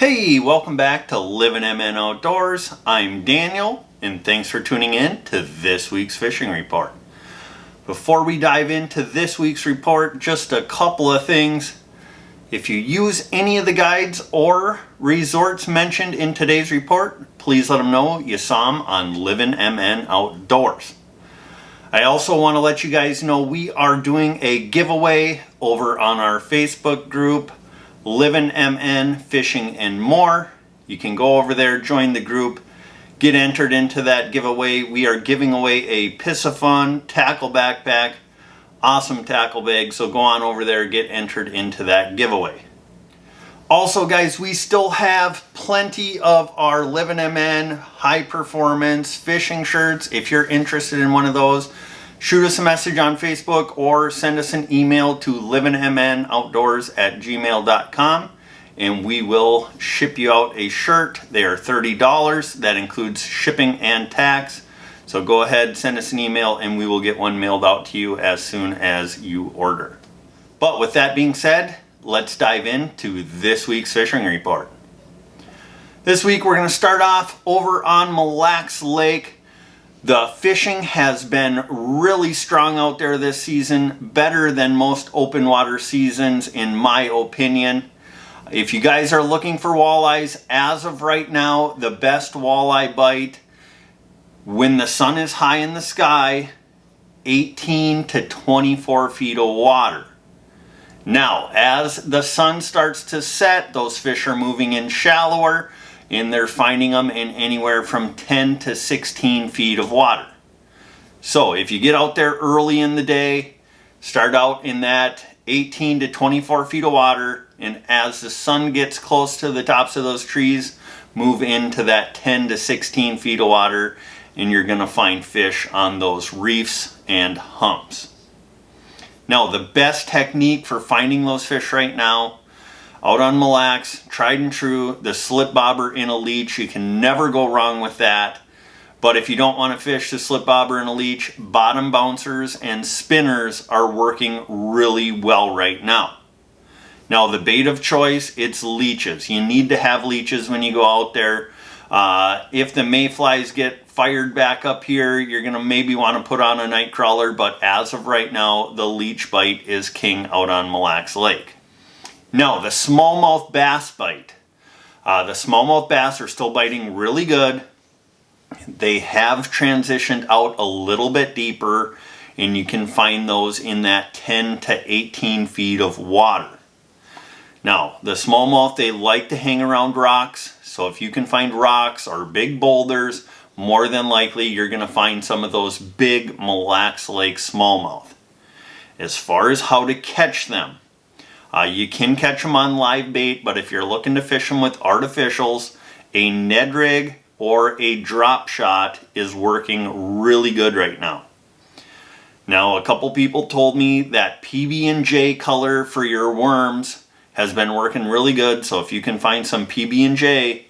Hey, welcome back to Livin MN Outdoors. I'm Daniel, and thanks for tuning in to this week's fishing report. Before we dive into this week's report, just a couple of things. If you use any of the guides or resorts mentioned in today's report, please let them know you saw them on Livin MN Outdoors. I also want to let you guys know we are doing a giveaway over on our Facebook group, Livin MN Fishing and More. You can go over there, join the group, get entered into that giveaway. We are giving away a Piscifun tackle backpack, awesome tackle bag, so go on over there, get entered into that giveaway. Also guys, we still have plenty of our Livin MN high performance fishing shirts. If you're interested in one of those, shoot us a message on Facebook or send us an email to livinmnoutdoors@gmail.com and we will ship you out a shirt. They are $30. That includes shipping and tax. So go ahead, send us an email and we will get one mailed out to you as soon as you order. But with that being said, let's dive into this week's fishing report. This week we're going to start off over on Mille Lacs Lake. The fishing has been really strong out there this season, better than most open water seasons in my opinion. If you guys are looking for walleyes, as of right now, the best walleye bite when the sun is high in the sky, 18 to 24 feet of water. Now, as the sun starts to set, those fish are moving in shallower, and they're finding them in anywhere from 10 to 16 feet of water. So if you get out there early in the day, start out in that 18 to 24 feet of water, and as the sun gets close to the tops of those trees, move into that 10 to 16 feet of water, and you're going to find fish on those reefs and humps. Now, the best technique for finding those fish right now, out on Mille Lacs, tried and true, the slip bobber in a leech. You can never go wrong with that. But if you don't want to fish the slip bobber in a leech, bottom bouncers and spinners are working really well right now. Now the bait of choice, it's leeches. You need to have leeches when you go out there. If the mayflies get fired back up here, you're going to maybe want to put on a night crawler. But as of right now, the leech bite is king out on Mille Lacs Lake. Now, the smallmouth bass bite. The smallmouth bass are still biting really good. They have transitioned out a little bit deeper, and you can find those in that 10 to 18 feet of water. Now, the smallmouth, they like to hang around rocks, so if you can find rocks or big boulders, more than likely you're going to find some of those big Mille Lacs Lake smallmouth. As far as how to catch them, you can catch them on live bait, but if you're looking to fish them with artificials, a Ned rig or a drop shot is working really good right now. Now, a couple people told me that PB&J color for your worms has been working really good, so if you can find some PB&J,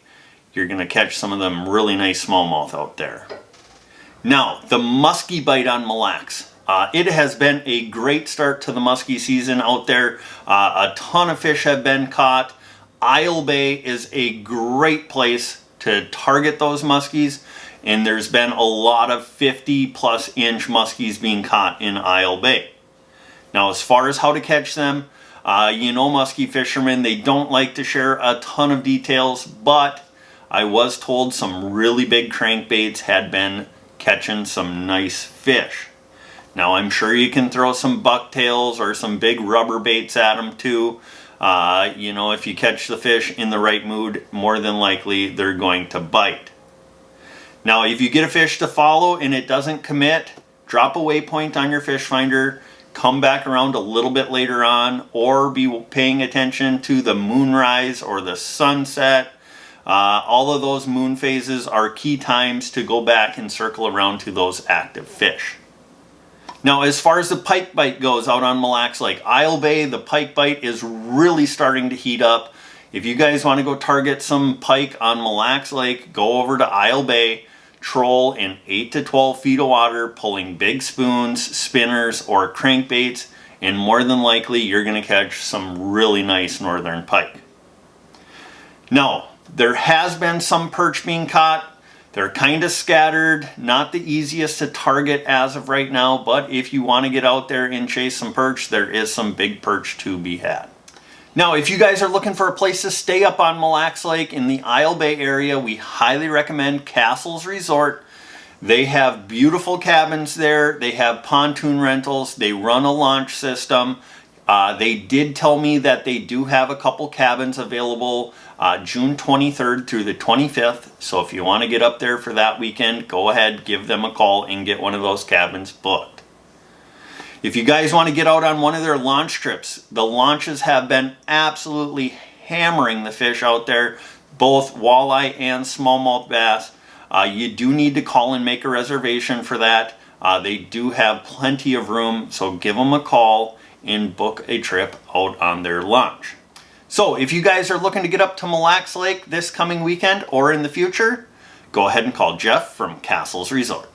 you're going to catch some of them really nice smallmouth out there. Now, the muskie bite on Mille Lacs. It has been a great start to the muskie season out there. A ton of fish have been caught. Isle Bay is a great place to target those muskies, and there's been a lot of 50 plus inch muskies being caught in Isle Bay. Now, as far as how to catch them, you know, muskie fishermen, they don't like to share a ton of details, but I was told some really big crankbaits had been catching some nice fish. Now, I'm sure you can throw some bucktails or some big rubber baits at them too. You know, if you catch the fish in the right mood, more than likely they're going to bite. Now, if you get a fish to follow and it doesn't commit, drop a waypoint on your fish finder, come back around a little bit later on, or be paying attention to the moonrise or the sunset. All of those moon phases are key times to go back and circle around to those active fish. Now, as far as the pike bite goes out on Mille Lacs Lake, Isle Bay, the pike bite is really starting to heat up. If you guys want to go target some pike on Mille Lacs Lake, go over to Isle Bay, troll in 8 to 12 feet of water, pulling big spoons, spinners, or crankbaits, and more than likely you're going to catch some really nice northern pike. Now, there has been some perch being caught. They're kind of scattered, not the easiest to target as of right now, but if you want to get out there and chase some perch, there is some big perch to be had. Now, if you guys are looking for a place to stay up on Mille Lacs Lake in the Isle Bay area, we highly recommend Castles Resort. They have beautiful cabins there. They have pontoon rentals. They run a launch system. They did tell me that they do have a couple cabins available June 23rd through the 25th. So if you want to get up there for that weekend, go ahead, give them a call and get one of those cabins booked. If you guys want to get out on one of their launch trips, the launches have been absolutely hammering the fish out there, both walleye and smallmouth bass. You do need to call and make a reservation for that. They do have plenty of room, so give them a call and book a trip out on their launch. So if you guys are looking to get up to Mille Lacs Lake this coming weekend or in the future, go ahead and call Jeff from Castles Resort.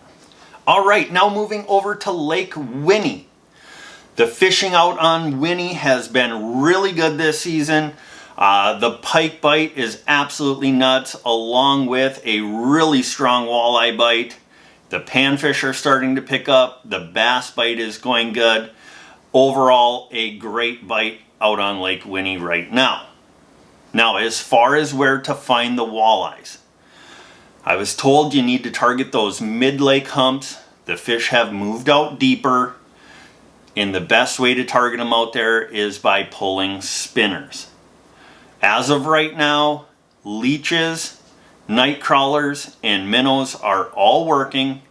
All right, now moving over to Lake Winnie. The fishing out on Winnie has been really good this season. The pike bite is absolutely nuts, along with a really strong walleye bite. The panfish are starting to pick up. The bass bite is going good. Overall, a great bite out on Lake Winnie right now. Now, as far as where to find the walleyes, I was told you need to target those mid-lake humps. The fish have moved out deeper, and the best way to target them out there is by pulling spinners. As of right now, leeches, night crawlers, and minnows are all working,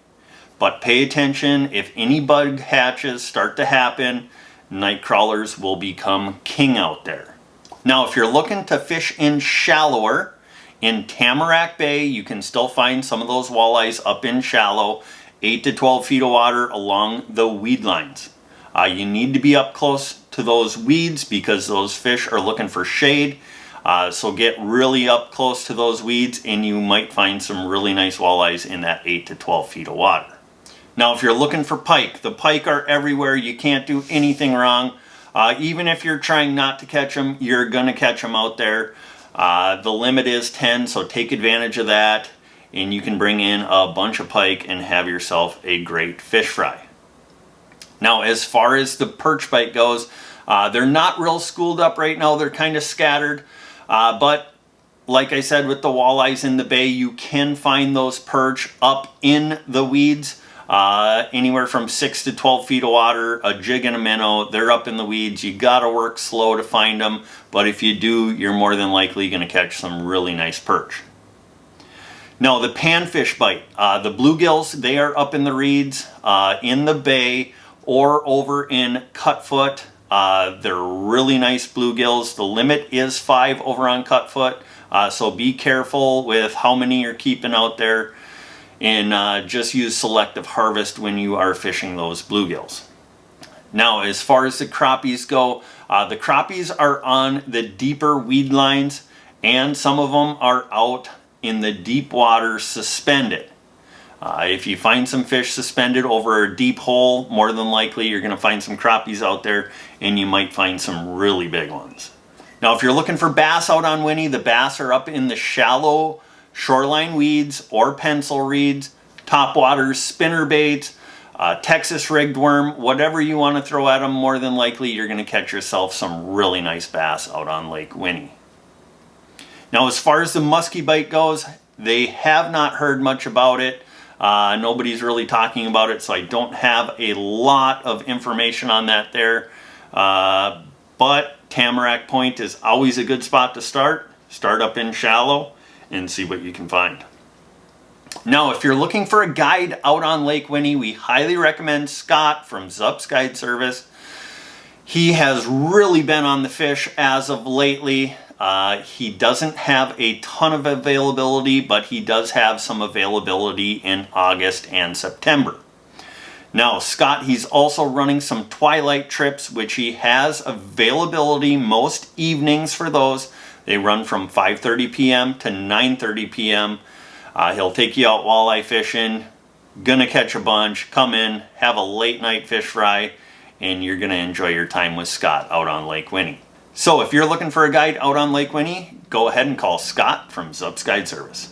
but pay attention. If any bug hatches start to happen, night crawlers will become king out there. Now, if you're looking to fish in shallower, in Tamarack Bay, you can still find some of those walleyes up in shallow, 8 to 12 feet of water along the weed lines. You need to be up close to those weeds because those fish are looking for shade. So get really up close to those weeds and you might find some really nice walleyes in that 8 to 12 feet of water. Now, if you're looking for pike, the pike are everywhere. You can't do anything wrong. Even if you're trying not to catch them, you're going to catch them out there. The limit is 10, so take advantage of that. And you can bring in a bunch of pike and have yourself a great fish fry. Now, as far as the perch bite goes, they're not real schooled up right now. They're kind of scattered. But like I said, with the walleyes in the bay, you can find those perch up in the weeds. Anywhere from 6 to 12 feet of water, a jig and a minnow, they're up in the weeds. You gotta work slow to find them, but if you do, you're more than likely gonna catch some really nice perch. Now, the panfish bite, the bluegills, they are up in the reeds, in the bay, or over in Cutfoot. They're really nice bluegills. The limit is 5 over on Cutfoot, so be careful with how many you're keeping out there. And just use selective harvest when you are fishing those bluegills. Now, as far as the crappies go, the crappies are on the deeper weed lines, and some of them are out in the deep water suspended. If you find some fish suspended over a deep hole, more than likely you're going to find some crappies out there, and you might find some really big ones. Now, if you're looking for bass out on Winnie, the bass are up in the shallow shoreline weeds or pencil reeds, topwaters, spinner baits, Texas rigged worm, whatever you want to throw at them, more than likely you're going to catch yourself some really nice bass out on Lake Winnie. Now, as far as the muskie bite goes, they have not heard much about it. Nobody's really talking about it, so I don't have a lot of information on that there. But Tamarack Point is always a good spot to start. Start up in shallow and see what you can find. Now, if you're looking for a guide out on Lake Winnie, we highly recommend Scott from zupsguideservice. He has really been on the fish as of lately. He doesn't have a ton of availability, but he does have some availability in August and September. Now, Scott, he's also running some twilight trips, which he has availability most evenings for those. They run from 5:30 p.m. to 9:30 p.m. He'll take you out walleye fishing, gonna catch a bunch, come in, have a late night fish fry, and you're gonna enjoy your time with Scott out on Lake Winnie. So if you're looking for a guide out on Lake Winnie, go ahead and call Scott from zupsguideservice.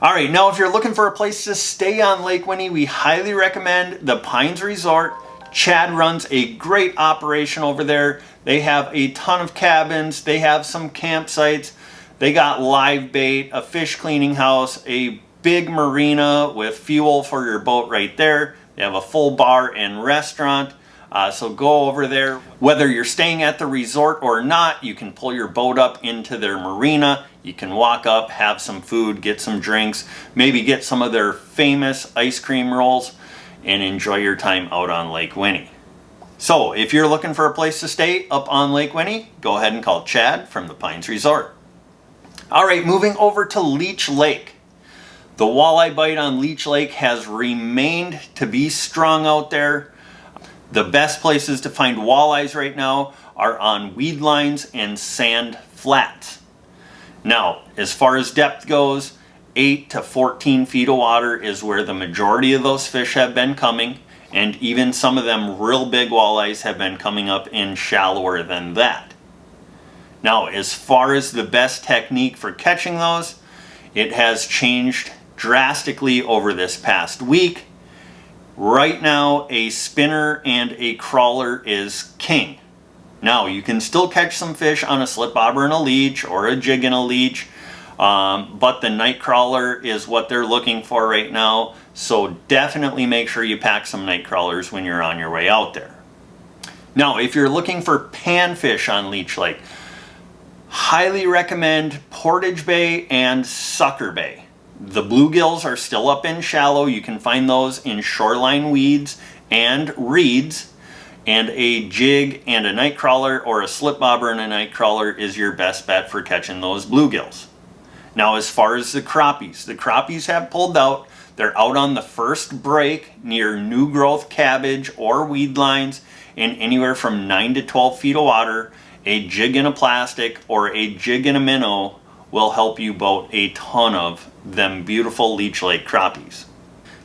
All right, now if you're looking for a place to stay on Lake Winnie, we highly recommend the Pines Resort. Chad runs a great operation over there. They have a ton of cabins. They have some campsites. They got live bait, a fish cleaning house, a big marina with fuel for your boat right there. They have a full bar and restaurant. So go over there. Whether you're staying at the resort or not, you can pull your boat up into their marina. You can walk up, have some food, get some drinks, maybe get some of their famous ice cream rolls, and enjoy your time out on Lake Winnie. So if you're looking for a place to stay up on Lake Winnie, go ahead and call Chad from the Pines Resort. All right, moving over to Leech Lake. The walleye bite on Leech Lake has remained to be strong out there. The best places to find walleyes right now are on weed lines and sand flats. Now, as far as depth goes, 8 to 14 feet of water is where the majority of those fish have been coming, and even some of them real big walleyes have been coming up in shallower than that. Now, as far as the best technique for catching those, it has changed drastically over this past week. Right now, a spinner and a crawler is king. Now, you can still catch some fish on a slip bobber and a leech or a jig and a leech, but the night crawler is what they're looking for right now. So definitely make sure you pack some night crawlers when you're on your way out there. Now, if you're looking for panfish on Leech Lake, highly recommend Portage Bay and Sucker Bay. The bluegills are still up in shallow. You can find those in shoreline weeds and reeds. And a jig and a night crawler or a slip bobber and a night crawler is your best bet for catching those bluegills. Now, as far as the crappies have pulled out. They're out on the first break near new growth cabbage or weed lines in anywhere from 9 to 12 feet of water. A jig in a plastic or a jig in a minnow will help you boat a ton of them beautiful Leech Lake crappies.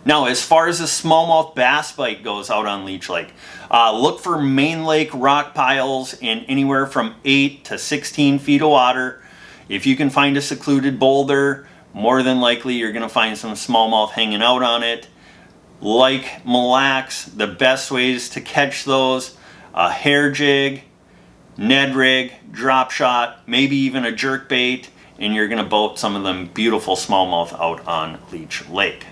Now, as far as the smallmouth bass bite goes out on Leech Lake, look for main lake rock piles in anywhere from 8 to 16 feet of water. If you can find a secluded boulder, more than likely you're going to find some smallmouth hanging out on it. Like Mille Lacs, the best ways to catch those, a hair jig, Ned rig, drop shot, maybe even a jerk bait, and you're going to boat some of them beautiful smallmouth out on Leech Lake.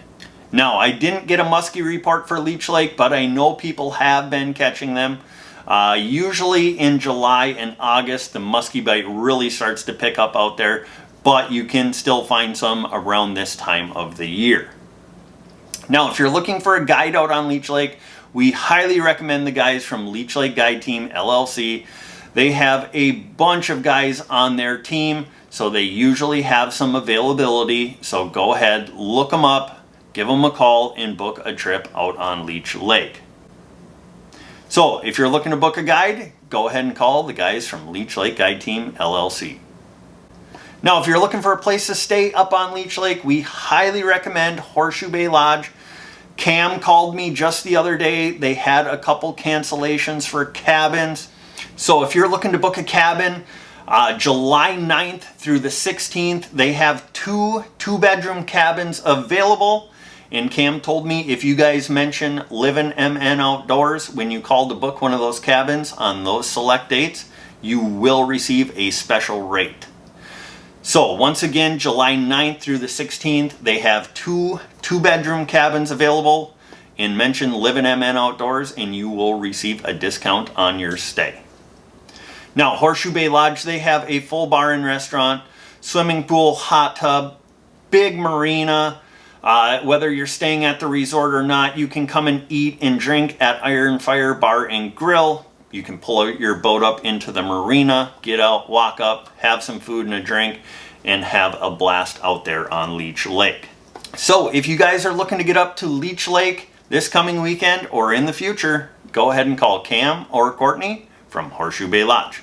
Now, I didn't get a muskie report for Leech Lake, but I know people have been catching them. Usually in July and August, the muskie bite really starts to pick up out there, but you can still find some around this time of the year. Now, if you're looking for a guide out on Leech Lake, we highly recommend the guys from Leech Lake Guide Team LLC. They have a bunch of guys on their team, so they usually have some availability. So go ahead, look them up, give them a call, and book a trip out on Leech Lake. So if you're looking to book a guide, go ahead and call the guys from Leech Lake Guide Team LLC. Now, if you're looking for a place to stay up on Leech Lake, we highly recommend Horseshoe Bay Lodge. Cam called me just the other day. They had a couple cancellations for cabins. So if you're looking to book a cabin, July 9th through the 16th, they have two-bedroom cabins available. And Cam told me if you guys mention Livin MN Outdoors when you call to book one of those cabins on those select dates, you will receive a special rate. So once again, July 9th through the 16th, they have two-bedroom cabins available, and mention Livin MN Outdoors and you will receive a discount on your stay. Now, Horseshoe Bay Lodge, they have a full bar and restaurant, swimming pool, hot tub, big marina. Whether you're staying at the resort or not, you can come and eat and drink at Iron Fire Bar and Grill. You can pull your boat up into the marina, get out, walk up, have some food and a drink, and have a blast out there on Leech Lake. So if you guys are looking to get up to Leech Lake this coming weekend or in the future, go ahead and call Cam or Courtney from Horseshoe Bay Lodge.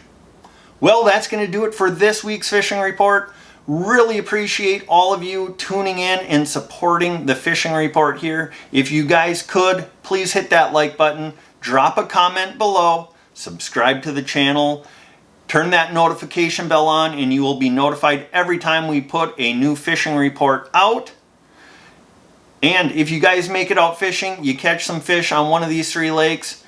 Well, that's going to do it for this week's fishing report. Really appreciate all of you tuning in and supporting the fishing report here. If you guys could, please hit that like button, drop a comment below, subscribe to the channel, Turn that notification bell on and you will be notified every time we put a new fishing report out. And if you guys make it out fishing, you catch some fish on one of these 3 lakes,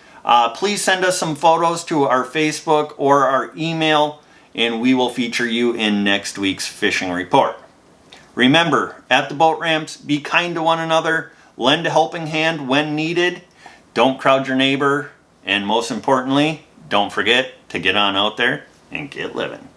please send us some photos to our Facebook or our email, and we will feature you in next week's fishing report. Remember, at the boat ramps, be kind to one another, lend a helping hand when needed, don't crowd your neighbor, and most importantly, don't forget to get on out there and get living.